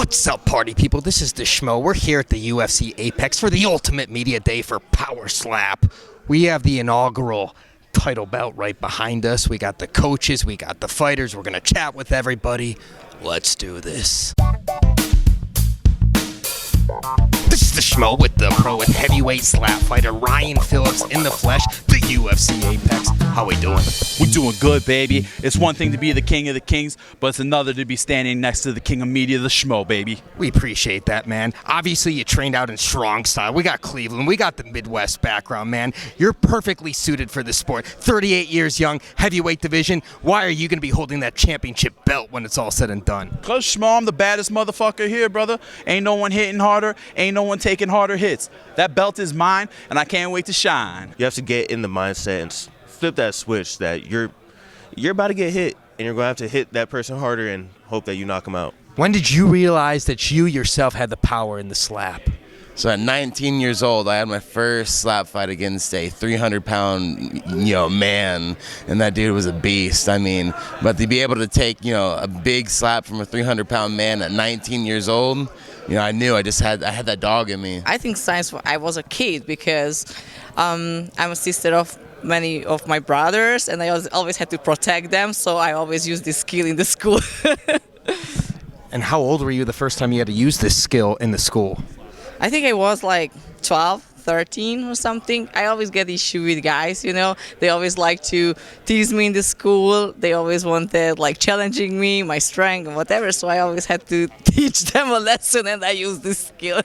What's up, party people? This is the Schmo. We're here at the UFC Apex for the ultimate media day for Power Slap. We have the inaugural title belt right behind us. We got the coaches, we got the fighters. We're going to chat with everybody. Let's do this. This is the Schmo with the pro and heavyweight slap fighter Ryan Phillips in the flesh, the UFC Apex. How we doing? We're doing good, baby. It's one thing to be the king of the kings, but it's another to be standing next to the king of media, the Schmo, baby. We appreciate that, man. Obviously, you trained out in strong style. We got Cleveland. We got the Midwest background, man. You're perfectly suited for this sport. 38 years young, heavyweight division. Why are you going to be holding that championship belt when it's all said and done? Because, Schmo, I'm the baddest motherfucker here, brother. Ain't no one hitting harder. Ain't no one taking harder hits. That belt is mine, and I can't wait to shine. You have to get in the mindset and flip that switch that you're about to get hit, and you're going to have to hit that person harder and hope that you knock them out. When did you realize that you yourself had the power in the slap? So at 19 years old, I had my first slap fight against a 300-pound, man, and that dude was a beast. I mean, but to be able to take, a big slap from a 300-pound man at 19 years old, I knew I had that dog in me. I think since I was a kid because I'm a sister of many of my brothers, and I always had to protect them, so I always used this skill in the school. And how old were you the first time you had to use this skill in the school? I think I was like 12, 13 or something. I always get issue with guys, They always like to tease me in the school. They always wanted challenging me, my strength and whatever. So I always had to teach them a lesson, and I used this skill.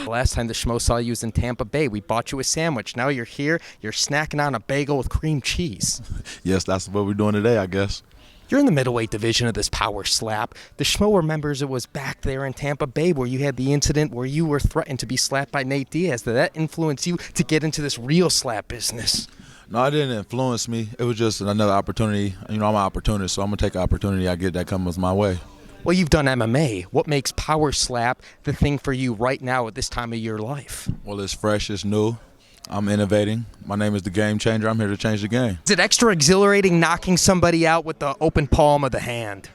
Last time the Schmo saw you was in Tampa Bay. We bought you a sandwich. Now you're here. You're snacking on a bagel with cream cheese. Yes, that's what we're doing today, I guess. You're in the middleweight division of this Power Slap. The Schmo remembers it was back there in Tampa Bay where you had the incident where you were threatened to be slapped by Nate Diaz. Did that influence you to get into this real slap business? No, it didn't influence me. It was just another opportunity. I'm an opportunist, so I'm going to take an opportunity I get that comes my way. Well, you've done MMA. What makes Power Slap the thing for you right now at this time of your life? Well, it's fresh, it's new. I'm innovating. My name is the Game Changer. I'm here to change the game. Is it extra exhilarating knocking somebody out with the open palm of the hand?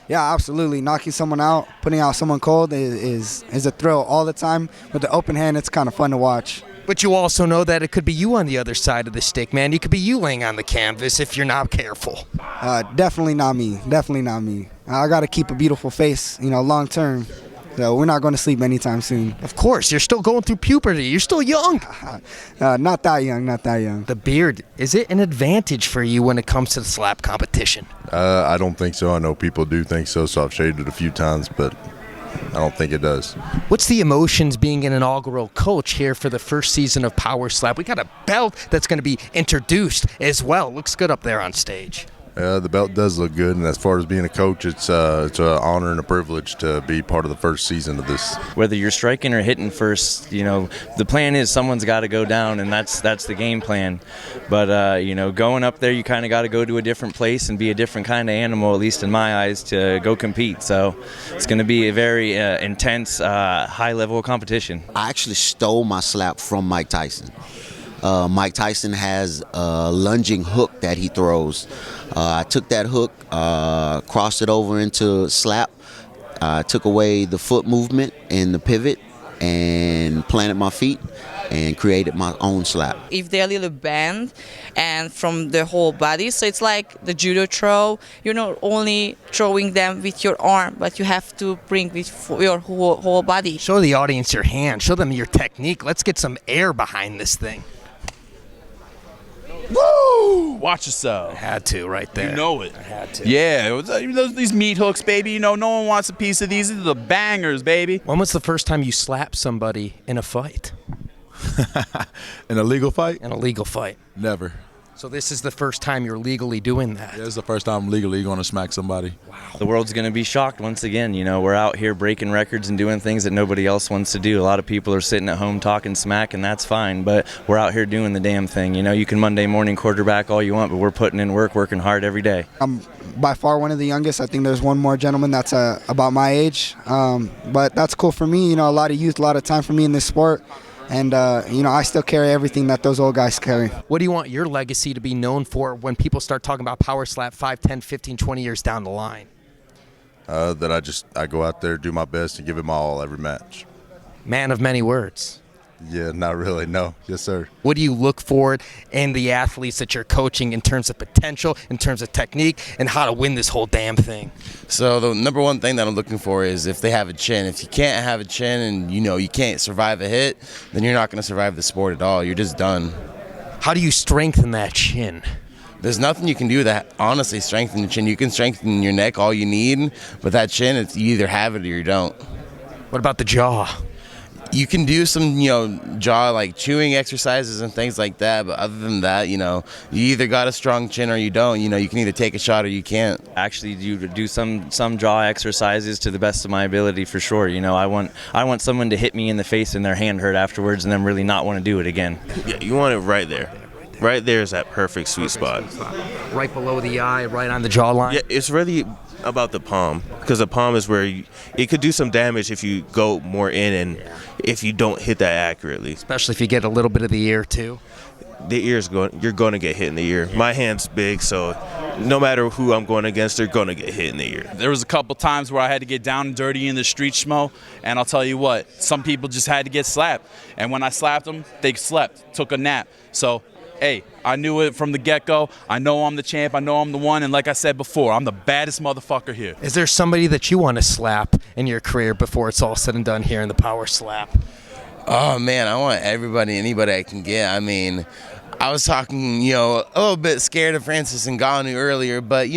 Yeah, absolutely. Knocking someone out, putting out someone cold is a thrill all the time. With the open hand, it's kind of fun to watch. But you also know that it could be you on the other side of the stick, man. It could be you laying on the canvas if you're not careful. Definitely not me. Definitely not me. I got to keep a beautiful face, long term. So we're not going to sleep anytime soon. Of course, you're still going through puberty. You're still young. Not that young, not that young. The beard, is it an advantage for you when it comes to the slap competition? I don't think so. I know people do think so I've shaved it a few times, but I don't think it does. What's the emotions being an inaugural coach here for the first season of Power Slap? We got a belt that's going to be introduced as well. Looks good up there on stage. The belt does look good, and as far as being a coach, it's an honor and a privilege to be part of the first season of this. Whether you're striking or hitting first, the plan is someone's got to go down, and that's the game plan. But, going up there, you kind of got to go to a different place and be a different kind of animal, at least in my eyes, to go compete. So it's going to be a very intense, high-level competition. I actually stole my slap from Mike Tyson. Mike Tyson has a lunging hook that he throws. I took that hook, crossed it over into slap, took away the foot movement and the pivot, and planted my feet and created my own slap. If they're a little bent and from the whole body, so it's like the judo throw. You're not only throwing them with your arm, but you have to bring with your whole body. Show the audience your hand. Show them your technique. Let's get some air behind this thing. Woo! Watch yourself. I had to right there. You know it. I had to. Yeah, it was, these meat hooks, baby. No one wants a piece of these. These are the bangers, baby. When was the first time you slapped somebody in a fight? In a legal fight? In a legal fight. Never. So this is the first time you're legally doing that? Yeah, this is the first time I'm legally going to smack somebody. Wow. The world's going to be shocked once again. We're out here breaking records and doing things that nobody else wants to do. A lot of people are sitting at home talking smack, and that's fine, but we're out here doing the damn thing. You can Monday morning quarterback all you want, but we're putting in work, working hard every day. I'm by far one of the youngest. I think there's one more gentleman that's about my age, but that's cool for me. A lot of youth, a lot of time for me in this sport. And, I still carry everything that those old guys carry. What do you want your legacy to be known for when people start talking about Power Slap 5, 10, 15, 20 years down the line? that I go out there, do my best, and give it my all every match. Man of many words. Yeah, not really. No. Yes, sir. What do you look for in the athletes that you're coaching in terms of potential, in terms of technique, and how to win this whole damn thing? So the number one thing that I'm looking for is if they have a chin. If you can't have a chin and you can't survive a hit, then you're not going to survive the sport at all. You're just done. How do you strengthen that chin? There's nothing you can do that honestly strengthen the chin. You can strengthen your neck all you need, but that chin, you either have it or you don't. What about the jaw? You can do some, jaw like chewing exercises and things like that, but other than that, you either got a strong chin or you don't. You can either take a shot or you can't. Actually, you do some jaw exercises to the best of my ability for sure. I want someone to hit me in the face and their hand hurt afterwards and then really not want to do it again. Yeah, you want it right there. Right there is that perfect sweet spot. Right below the eye, right on the jawline? Yeah, it's really about the palm, because the palm is where it could do some damage if you go more in and if you don't hit that accurately. Especially if you get a little bit of the ear too. The ear's you're going to get hit in the ear. My hand's big, so no matter who I'm going against, they're going to get hit in the ear. There was a couple times where I had to get down and dirty in the street, Schmo, and I'll tell you what, some people just had to get slapped. And when I slapped them, they slept, took a nap. So, hey, I knew it from the get-go. I know I'm the champ. I know I'm the one. And like I said before, I'm the baddest motherfucker here. Is there somebody that you want to slap in your career before it's all said and done here in the Power Slap? Oh, man, I want anybody I can get. I mean, I was talking, a little bit scared of Francis Ngannou earlier, but,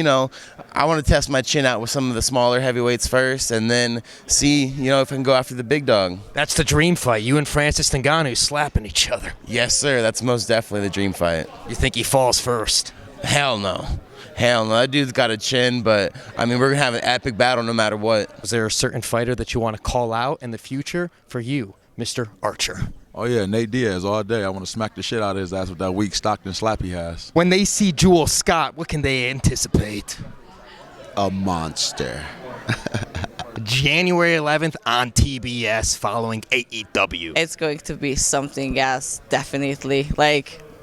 I want to test my chin out with some of the smaller heavyweights first and then see, if I can go after the big dog. That's the dream fight. You and Francis Ngannou slapping each other. Yes, sir. That's most definitely the dream fight. You think he falls first? Hell no. Hell no. That dude's got a chin, but, we're going to have an epic battle no matter what. Was there a certain fighter that you want to call out in the future for you, Mr. Archer? Oh, yeah, Nate Diaz all day. I want to smack the shit out of his ass with that weak Stockton slap he has. When they see Jewel Scott, what can they anticipate? A monster. January 11th on TBS following AEW. It's going to be something else, definitely.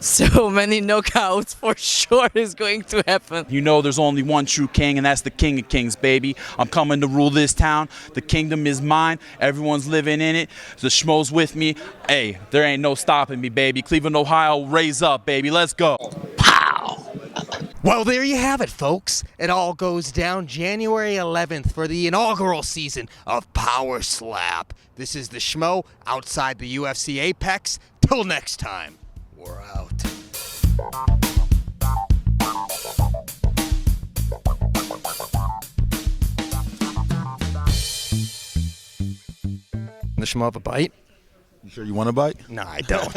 So many knockouts for sure is going to happen. There's only one true king, and that's the King of Kings, baby. I'm coming to rule this town. The kingdom is mine. Everyone's living in it. The Schmo's with me. Hey, there ain't no stopping me, baby. Cleveland, Ohio, raise up, baby. Let's go. Pow! Well, there you have it, folks. It all goes down January 11th for the inaugural season of Power Slap. This is the Schmo outside the UFC Apex. Till next time. We're out. The Schmo have a bite? You sure you want a bite? No, I don't.